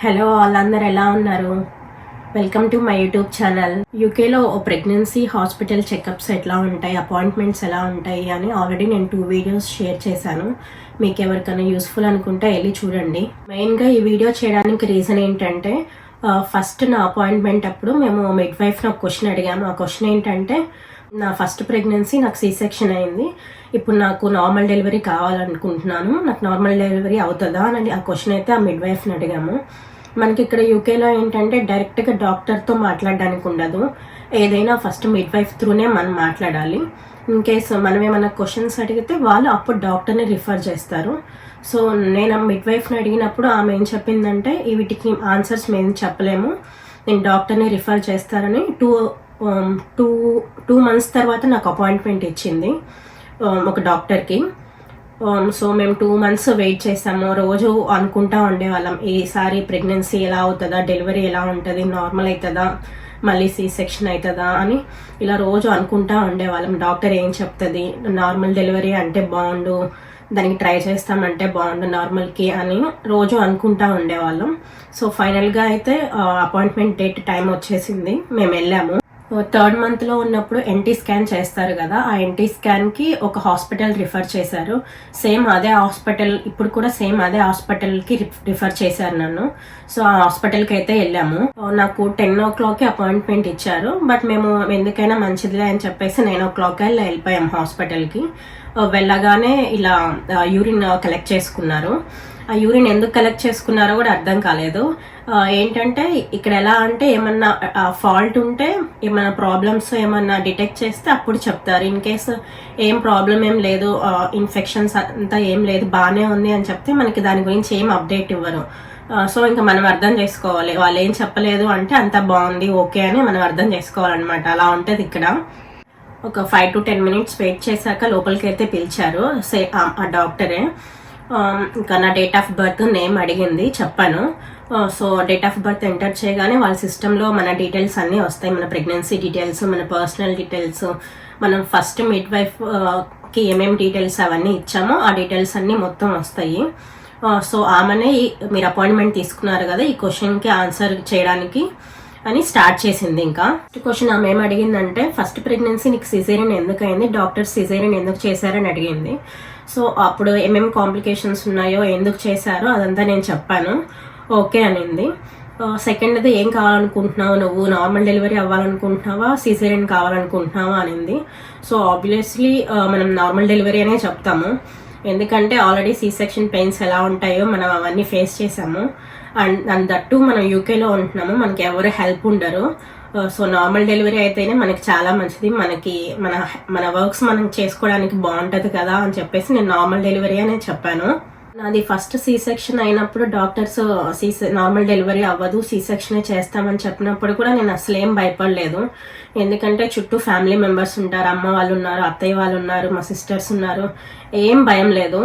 Hello వాళ్ళందరూ ఎలా ఉన్నారు? Welcome to my YouTube channel. యూకేలో ప్రెగ్నెన్సీ హాస్పిటల్ చెకప్స్ ఎట్లా ఉంటాయి, అపాయింట్మెంట్స్ ఎలా ఉంటాయి అని ఆల్రెడీ నేను 2 వీడియోస్ షేర్ చేశాను. మీకు ఎవరికైనా యూస్ఫుల్ అనుకుంటే వెళ్ళి చూడండి. మెయిన్గా ఈ వీడియో చేయడానికి రీజన్ ఏంటంటే ఫస్ట్ నా అపాయింట్మెంట్ అప్పుడు మేము మిడ్ వైఫ్ని ఒక క్వశ్చన్ అడిగాము. ఆ క్వశ్చన్ ఏంటంటే, నా ఫస్ట్ ప్రెగ్నెన్సీ నాకు సీ సెక్షన్ అయింది, ఇప్పుడు నాకు నార్మల్ డెలివరీ కావాలనుకుంటున్నాను, నాకు నార్మల్ డెలివరీ అవుతుందా అని ఆ క్వశ్చన్ అయితే ఆ మిడ్ వైఫ్ని అడిగాము. మనకి ఇక్కడ యూకేలో ఏంటంటే డైరెక్ట్గా డాక్టర్తో మాట్లాడడానికి ఉండదు, ఏదైనా ఫస్ట్ మిడ్ వైఫ్ త్రూనే మనం మాట్లాడాలి. ఇన్ కేసు మనం ఏమైనా క్వశ్చన్స్ అడిగితే వాళ్ళు అప్పుడు డాక్టర్ని రిఫర్ చేస్తారు. సో నేను మిడ్ వైఫ్ని అడిగినప్పుడు ఆమె ఏం చెప్పిందంటే, వీటికి ఆన్సర్స్ మేము చెప్పలేము, నేను డాక్టర్ని రిఫర్ చేస్తారని టూ మంత్స్ తర్వాత నాకు అపాయింట్మెంట్ ఇచ్చింది ఒక డాక్టర్కి. సో మేము 2 మంత్స్ వెయిట్ చేసాము. రోజు అనుకుంటా ఉండేవాళ్ళం, ఈసారి ప్రెగ్నెన్సీ ఎలా అవుతుందా, డెలివరీ ఎలా ఉంటుంది, నార్మల్ అవుతుందా, మళ్ళీ సీ సెక్షన్ అవుతుందా అని ఇలా రోజు అనుకుంటా ఉండేవాళ్ళం. డాక్టర్ ఏం చెప్తుంది, నార్మల్ డెలివరీ అంటే బాగుండు, దానికి ట్రై చేస్తామంటే బాగుండు నార్మల్కి అని రోజు అనుకుంటా ఉండేవాళ్ళం. సో ఫైనల్గా అయితే అపాయింట్మెంట్ డేట్ టైం వచ్చేసింది, మేము వెళ్ళాము. 3rd మంత్లో ఉన్నప్పుడు ఎన్టీ స్కాన్ చేస్తారు కదా, ఆ ఎన్టీ స్కాన్కి ఒక హాస్పిటల్ రిఫర్ చేశారు. సేమ్ అదే హాస్పిటల్, ఇప్పుడు కూడా సేమ్ అదే హాస్పిటల్కి రిఫర్ చేశారు నన్ను. సో ఆ హాస్పిటల్కి అయితే వెళ్ళాము. నాకు 10 o'clockకి అపాయింట్మెంట్ ఇచ్చారు, బట్ మేము ఎందుకైనా మంచిదిలే అని చెప్పేసి 9 o'clock వెళ్ళిపోయాం హాస్పిటల్కి. వెళ్ళగానే ఇలా యూరిన్ కలెక్ట్ చేసుకున్నారు. ఆ యూరిన్ ఎందుకు కలెక్ట్ చేసుకున్నారో కూడా అర్థం కాలేదు. ఏంటంటే ఇక్కడ ఎలా అంటే ఏమన్నా ఫాల్ట్ ఉంటే, ఏమన్నా ప్రాబ్లమ్స్ ఏమన్నా డిటెక్ట్ చేస్తే అప్పుడు చెప్తారు. ఇన్ కేసు ఏం ప్రాబ్లం ఏం లేదు, ఇన్ఫెక్షన్స్ అంతా ఏం లేదు, బాగానే ఉంది అని చెప్తే మనకి దాని గురించి ఏం అప్డేట్ ఇవ్వరు. సో ఇంకా మనం అర్థం చేసుకోవాలి, వాళ్ళు ఏం చెప్పలేదు అంటే అంతా బాగుంది ఓకే అని మనం అర్థం చేసుకోవాలన్నమాట. అలా ఉంటుంది ఇక్కడ. ఒక 5 to 10 minutes వెయిట్ చేశాక లోపలికి అయితే పిలిచారు ఆ డాక్టరే. ఇంకా నా డేట్ ఆఫ్ బర్త్, నేమ్ అడిగింది, చెప్పాను. So date of birth enter చేయగానే వాళ్ళ సిస్టంలో మన డీటెయిల్స్ అన్నీ వస్తాయి, మన ప్రెగ్నెన్సీ డీటెయిల్స్, మన పర్సనల్ డీటెయిల్స్, మనం ఫస్ట్ మిడ్ వైఫ్కి ఏమేమి డీటెయిల్స్ అవన్నీ ఇచ్చామో ఆ డీటెయిల్స్ అన్నీ మొత్తం వస్తాయి. సో ఆమెనే మీరు అపాయింట్మెంట్ తీసుకున్నారు కదా, ఈ క్వశ్చన్కి ఆన్సర్ చేయడానికి అని స్టార్ట్ చేసింది. ఇంకా క్వశ్చన్ ఆమె ఏం అడిగిందంటే, ఫస్ట్ ప్రెగ్నెన్సీ నీకు సిజేరియన్ ఎందుకు అయింది, డాక్టర్ సిజేరియన్ ఎందుకు చేశారని అడిగింది. సో అప్పుడు ఏమేమి కాంప్లికేషన్స్ ఉన్నాయో, ఎందుకు చేశారో అదంతా నేను చెప్పాను. ఓకే అనింది. సెకండ్ది ఏం కావాలనుకుంటున్నావు నువ్వు, నార్మల్ డెలివరీ అవ్వాలనుకుంటున్నావా, సిజేరియన్ కావాలనుకుంటున్నావా అనింది. సో ఆబ్వియస్లీ మనం నార్మల్ డెలివరీ అనే చెప్తాము, ఎందుకంటే ఆల్రెడీ సీ సెక్షన్ పెయిన్స్ ఎలా ఉంటాయో మనం అవన్నీ ఫేస్ చేసాము. అండ్ దట్టు మనం యూకేలో ఉంటున్నాము, మనకి ఎవరు హెల్ప్ ఉండరు. సో నార్మల్ డెలివరీ అయితేనే మనకి చాలా మంచిది, మనకి మన వర్క్స్ మనం చేసుకోవడానికి బాగుంటుంది కదా అని చెప్పేసి నేను నార్మల్ డెలివరీ అనే చెప్పాను. నాది ఫస్ట్ సీ సెక్షన్ అయినప్పుడు డాక్టర్స్ నార్మల్ డెలివరీ అవ్వదు, సీ సెక్షనే చేస్తామని చెప్పినప్పుడు కూడా నేను అసలు ఏం భయపడలేదు. ఎందుకంటే చుట్టూ ఫ్యామిలీ మెంబర్స్ ఉంటారు, అమ్మ వాళ్ళు ఉన్నారు, అత్తయ్య వాళ్ళు ఉన్నారు, మా సిస్టర్స్ ఉన్నారు, ఏం భయం లేదు.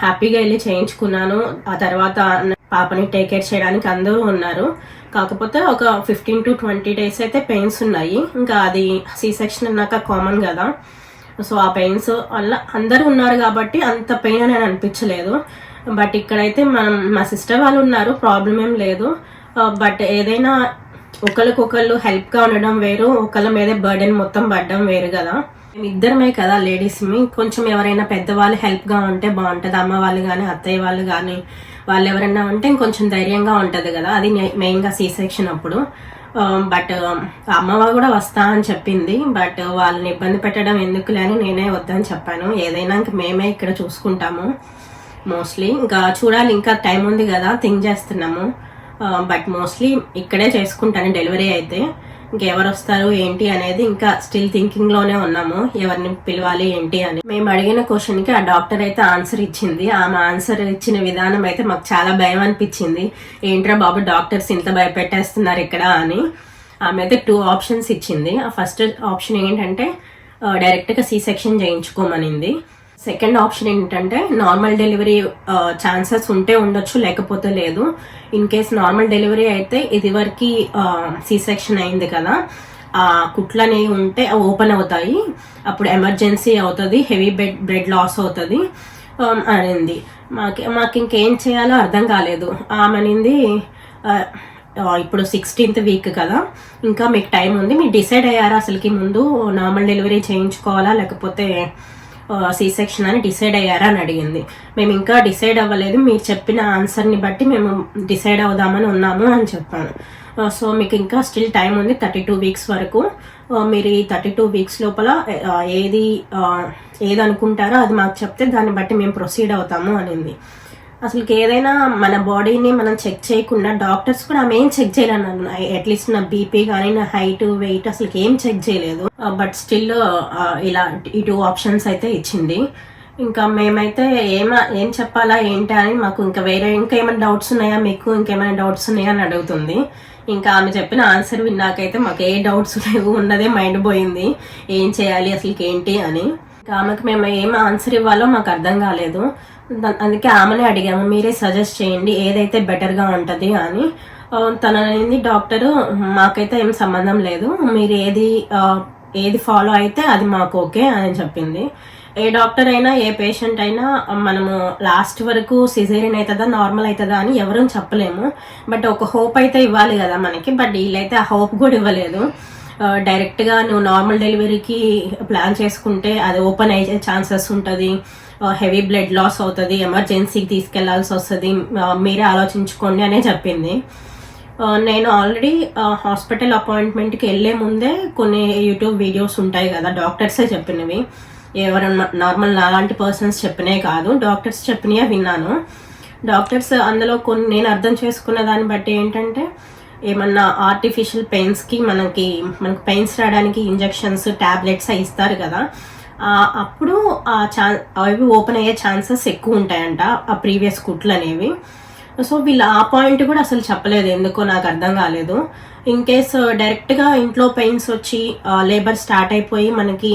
హ్యాపీగా వెళ్ళి చేయించుకున్నాను. ఆ తర్వాత పాపని టేక్ కేర్ చేయడానికి అందరూ ఉన్నారు. కాకపోతే ఒక 15 to 20 days అయితే పెయిన్స్ ఉన్నాయి. ఇంకా అది సీ సెక్షన్ అన్నాక కామన్ కదా, సో ఆ పెయిన్స్ వల్ల అందరూ ఉన్నారు కాబట్టి అంత పెయిన్ అని అనిపించలేదు. బట్ ఇక్కడైతే మా సిస్టర్ వాళ్ళు ఉన్నారు, ప్రాబ్లం ఏం లేదు. బట్ ఏదైనా ఒకరికొకళ్ళు హెల్ప్గా ఉండడం వేరు, ఒకళ్ళ మీద బర్డెన్ మొత్తం పడడం వేరు కదా. ఇద్దరమే కదా లేడీస్మి, కొంచెం ఎవరైనా పెద్దవాళ్ళు హెల్ప్గా ఉంటే బాగుంటుంది. అమ్మ వాళ్ళు కానీ అత్తయ్య వాళ్ళు కానీ వాళ్ళు ఎవరైనా ఉంటే ఇంకొంచెం ధైర్యంగా ఉంటుంది కదా, అది మెయిన్గా సీ సెక్షన్ అప్పుడు. బట్ అమ్మవ కూడా వస్తా అని చెప్పింది, బట్ వాళ్ళని ఇబ్బంది పెట్టడం ఎందుకులే అని నేనే వద్దని చెప్పాను. ఏదైనా ఇంక మేమే ఇక్కడ చూసుకుంటాము మోస్ట్లీ. ఇంకా చూడాలి, ఇంకా టైం ఉంది కదా, థింక్ చేస్తున్నాము. బట్ మోస్ట్లీ ఇక్కడే చేసుకుంటాను డెలివరీ అయితే. ఇంకెవరు వస్తారు ఏంటి అనేది ఇంకా స్టిల్ థింకింగ్ లోనే ఉన్నాము, ఎవరిని పిలవాలి ఏంటి అని. మేము అడిగిన క్వశ్చన్ కి ఆ డాక్టర్ అయితే ఆన్సర్ ఇచ్చింది. ఆమె ఆన్సర్ ఇచ్చిన విధానం అయితే మాకు చాలా భయం అనిపించింది. ఏంట్రా బాబు డాక్టర్స్ ఇంత భయపెట్టేస్తున్నారు ఇక్కడ అని. ఆమె అయితే 2 ఆప్షన్స్ ఇచ్చింది. ఆ ఫస్ట్ ఆప్షన్ ఏంటంటే డైరెక్ట్ గా సీ సెక్షన్ చేయించుకోమనింది. సెకండ్ ఆప్షన్ ఏంటంటే నార్మల్ డెలివరీ ఛాన్సెస్ ఉంటే ఉండొచ్చు, లేకపోతే లేదు. ఇన్ కేస్ నార్మల్ డెలివరీ అయితే ఇది వరకు సీ సెక్షన్ అయింది కదా, ఆ కుట్లని ఉంటే ఓపెన్ అవుతాయి, అప్పుడు ఎమర్జెన్సీ అవుతుంది, హెవీ బ్లడ్ లాస్ అవుతుంది అనింది. మాకు ఇంకేం చేయాలో అర్థం కాలేదు. ఆమెనింది ఇప్పుడు 16th వీక్ కదా, ఇంకా మీకు టైం ఉంది. మీరు డిసైడ్ అయ్యారా అసలుకి ముందు నార్మల్ డెలివరీ చేయించుకోవాలా లేకపోతే సి సెక్షన్ అని డిసైడ్ అయ్యారా అని అడిగింది. మేము ఇంకా డిసైడ్ అవ్వలేదు, మీరు చెప్పిన ఆన్సర్ని బట్టి మేము డిసైడ్ అవుదామని ఉన్నాము అని చెప్పాను. సో మీకు ఇంకా స్టిల్ టైం ఉంది 32 వీక్స్ వరకు. మీరు ఈ 32 వీక్స్ లోపల ఏది అనుకుంటారో అది మాకు చెప్తే దాన్ని బట్టి మేము ప్రొసీడ్ అవుతాము అనింది. అసలుకి ఏదైనా మన బాడీని మనం చెక్ చేయకుండా డాక్టర్స్ కూడా ఆమె ఏం చెక్ చేయలేను, అట్లీస్ట్ నా బీపీ కానీ నా హైట్ వెయిట్ అసలు ఏం చెక్ చేయలేదు. బట్ స్టిల్ ఇలా ఈ 2 ఆప్షన్స్ అయితే ఇచ్చింది. ఇంకా మేమైతే ఏం చెప్పాలా ఏంటి అని మాకు ఇంకా ఇంకేమైనా డౌట్స్ ఉన్నాయా, మీకు ఇంకేమైనా డౌట్స్ ఉన్నాయా అని అడుగుతుంది. ఇంకా ఆమె చెప్పిన ఆన్సర్ విన్నాకైతే మాకు ఏ డౌట్స్ లేవు, ఉన్నదే మైండ్ పోయింది ఏం చేయాలి అసలుకి ఏంటి అని. ఇంకా ఆమెకు మేము ఏం ఆన్సర్ ఇవ్వాలో మాకు అర్థం కాలేదు. అందుకే ఆమెనే అడిగాము, మీరే సజెస్ట్ చేయండి ఏదైతే బెటర్గా ఉంటుంది అని. తనని డాక్టరు మాకైతే ఏం సంబంధం లేదు, మీరు ఏది ఫాలో అయితే అది మాకు ఓకే అని చెప్పింది. ఏ డాక్టర్ అయినా ఏ పేషెంట్ అయినా మనము లాస్ట్ వరకు సిజేరియన్ అవుతుందా నార్మల్ అవుతుందా అని ఎవరూ చెప్పలేము. బట్ ఒక హోప్ అయితే ఇవ్వాలి కదా మనకి. బట్ వీళ్ళైతే ఆ హోప్ కూడా ఇవ్వలేదు. డైరెక్ట్గా నువ్వు నార్మల్ డెలివరీకి ప్లాన్ చేసుకుంటే అది ఓపెన్ అయ్యే ఛాన్సెస్ ఉంటుంది, హెవీ బ్లడ్ లాస్ అవుతుంది, ఎమర్జెన్సీకి తీసుకెళ్లాల్సి వస్తుంది, మీరే ఆలోచించుకోండి అనే చెప్పింది. నేను ఆల్రెడీ హాస్పిటల్ అపాయింట్మెంట్కి వెళ్ళే ముందే కొన్ని యూట్యూబ్ వీడియోస్ ఉంటాయి కదా డాక్టర్సే చెప్పినవి, ఎవరైనా నార్మల్ అలాంటి పర్సన్స్ చెప్పినవి కాదు, డాక్టర్స్ చెప్పినవే విన్నాను. డాక్టర్స్ అందులో కొన్ని నేను అర్థం చేసుకున్న దాన్ని బట్టి ఏంటంటే, ఏమన్నా ఆర్టిఫిషియల్ పెయిన్స్కి మనకి పెయిన్స్ రావడానికి ఇంజెక్షన్స్ టాబ్లెట్స్ ఇస్తారు కదా, అప్పుడు అవి ఓపెన్ అయ్యే ఛాన్సెస్ ఎక్కువ ఉంటాయంట ఆ ప్రీవియస్ కుట్లు అనేవి. సో వీళ్ళు ఆ పాయింట్ కూడా అసలు చెప్పలేదు, ఎందుకో నాకు అర్థం కాలేదు. ఇన్ కేస్ డైరెక్ట్గా ఇంట్లో పెయిన్స్ వచ్చి లేబర్ స్టార్ట్ అయిపోయి మనకి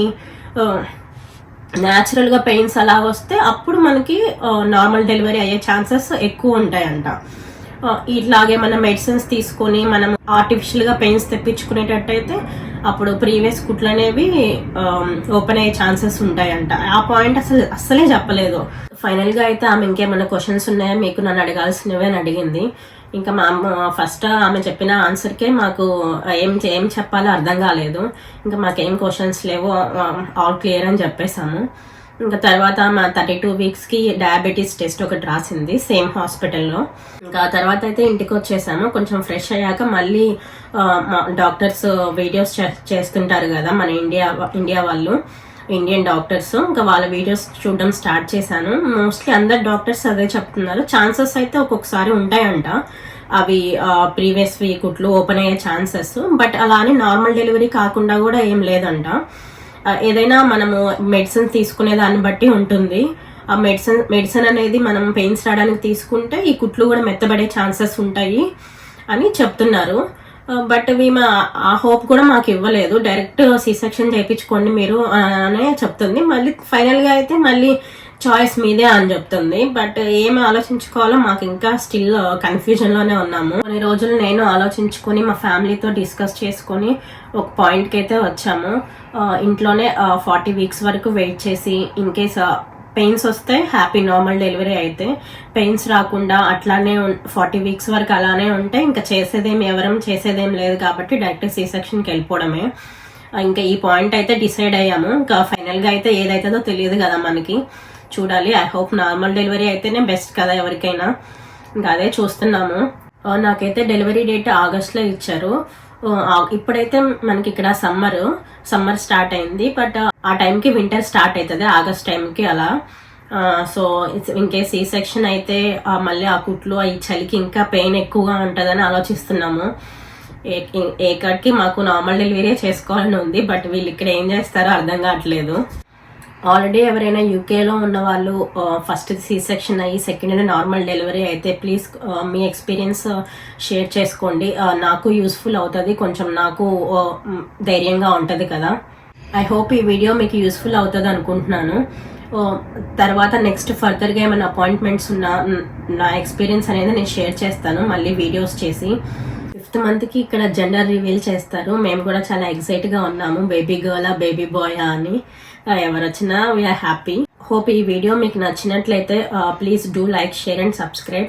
న్యాచురల్గా పెయిన్స్ అలా వస్తే అప్పుడు మనకి నార్మల్ డెలివరీ అయ్యే ఛాన్సెస్ ఎక్కువ ఉంటాయంట. ఇట్లాగే మనం మెడిసిన్స్ తీసుకొని మనం ఆర్టిఫిషియల్గా పెయిన్స్ తెప్పించుకునేటట్టయితే అప్పుడు ప్రీవియస్ కుట్లు అనేవి ఓపెన్ అయ్యే ఛాన్సెస్ ఉంటాయంట. ఆ పాయింట్ అస్సలే చెప్పలేదు. ఫైనల్గా అయితే ఆమె ఇంకేమైనా క్వశ్చన్స్ ఉన్నాయా మీకు నన్ను అడగాల్సినవి అని అడిగింది. ఇంకా ఫస్ట్ ఆమె చెప్పిన ఆన్సర్కే మాకు ఏం చెప్పాలో అర్థం కాలేదు. ఇంకా మాకేం క్వశ్చన్స్ లేవు, ఆల్ క్లియర్ అని చెప్పేసాము. ఇంకా తర్వాత మా 32 వీక్స్కి డయాబెటీస్ టెస్ట్ ఒకటి రాసింది సేమ్ హాస్పిటల్లో. ఇంకా తర్వాత అయితే ఇంటికి వచ్చేసాము. కొంచెం ఫ్రెష్ అయ్యాక మళ్ళీ డాక్టర్స్ వీడియోస్ చేస్తుంటారు కదా మన ఇండియా వాళ్ళు, ఇండియన్ డాక్టర్స్, ఇంకా వాళ్ళ వీడియోస్ చూడడం స్టార్ట్ చేశాను. మోస్ట్లీ అందరు డాక్టర్స్ అదే చెప్తున్నారు, ఛాన్సెస్ అయితే ఒక్కొక్కసారి ఉంటాయంట అవి ప్రీవియస్ కుట్లు ఓపెన్ అయ్యే ఛాన్సెస్. బట్ అలానే నార్మల్ డెలివరీ కాకుండా కూడా ఏం లేదంట. ఏదైనా మనము మెడిసిన్ తీసుకునే దాన్ని బట్టి ఉంటుంది. ఆ మెడిసిన్ అనేది మనం పెయిన్స్ రావడానికి తీసుకుంటే ఈ కుట్లు కూడా మెత్తబడే ఛాన్సెస్ ఉంటాయి అని చెప్తున్నారు. బట్ మేము ఆ హోప్ కూడా మాకు ఇవ్వలేదు, డైరెక్ట్ సి సెక్షన్ చేయించుకోండి మీరు అనే చెప్తుంది. మళ్ళీ ఫైనల్గా అయితే మళ్ళీ చాయిస్ మీదే అని చెప్తుంది. బట్ ఏమి ఆలోచించుకోవాలో మాకు ఇంకా స్టిల్ కన్ఫ్యూజన్లోనే ఉన్నాము. కొన్ని రోజులు నేను ఆలోచించుకొని మా ఫ్యామిలీతో డిస్కస్ చేసుకొని ఒక పాయింట్కి అయితే వచ్చాము. ఇంట్లోనే 40 వీక్స్ వరకు వెయిట్ చేసి ఇన్ కేస్ పెయిన్స్ వస్తే హ్యాపీ, నార్మల్ డెలివరీ అయితే పెయిన్స్ రాకుండా అట్లానే 40 వీక్స్ వరకు అలానే ఉంటే ఇంకా ఎవరం చేసేదేం లేదు కాబట్టి డైరెక్ట్ సి సెక్షన్కి వెళ్ళిపోవడమే. ఇంకా ఈ పాయింట్ అయితే డిసైడ్ అయ్యాము. ఇంకా ఫైనల్గా అయితే ఏదైతుందో తెలియదు కదా మనకి, చూడాలి. ఐ హోప్ నార్మల్ డెలివరీ అయితేనే బెస్ట్ కదా ఎవరికైనా. ఇంకా అదే చూస్తున్నాము. నాకైతే డెలివరీ డేట్ ఆగస్ట్లో ఇచ్చారు. ఇప్పుడైతే మనకి ఇక్కడ సమ్మర్ స్టార్ట్ అయింది, బట్ ఆ టైంకి వింటర్ స్టార్ట్ అవుతుంది ఆగస్ట్ టైంకి అలా. సో ఇంకేస్ ఈ సెక్షన్ అయితే మళ్ళీ ఆ కుట్లు ఈ చలికి ఇంకా పెయిన్ ఎక్కువగా ఉంటుందని ఆలోచిస్తున్నాము. ఏకడికి మాకు నార్మల్ డెలివరీ చేసుకోవాలని ఉంది, బట్ వీళ్ళు ఇక్కడ ఏం చేస్తారో అర్థం కావట్లేదు. ఆల్రెడీ ఎవరైనా యూకేలో ఉన్న వాళ్ళు ఫస్ట్ సి సెక్షన్ అయ్యి సెకండ్ నార్మల్ డెలివరీ అయితే ప్లీజ్ మీ ఎక్స్పీరియన్స్ షేర్ చేసుకోండి, నాకు యూస్ఫుల్ అవుతుంది, కొంచెం నాకు ధైర్యంగా ఉంటుంది కదా. ఐ హోప్ ఈ వీడియో మీకు యూస్ఫుల్ అవుతుంది అనుకుంటున్నాను. తర్వాత నెక్స్ట్ ఫర్దర్గా ఏమైనా అపాయింట్మెంట్స్ ఉన్నా నా ఎక్స్పీరియన్స్ అనేది నేను షేర్ చేస్తాను మళ్ళీ వీడియోస్ చేసి. 5th మంత్కి ఇక్కడ జెండర్ రివీల్ చేస్తారు. మేము కూడా చాలా ఎక్సైట్గా ఉన్నాము, బేబీ గర్లా బేబీ బాయా అని. ఎవరు వచ్చినా వీఆర్ హ్యాపీ. హోప్ ఈ వీడియో మీకు నచ్చినట్లయితే please do like, share and subscribe.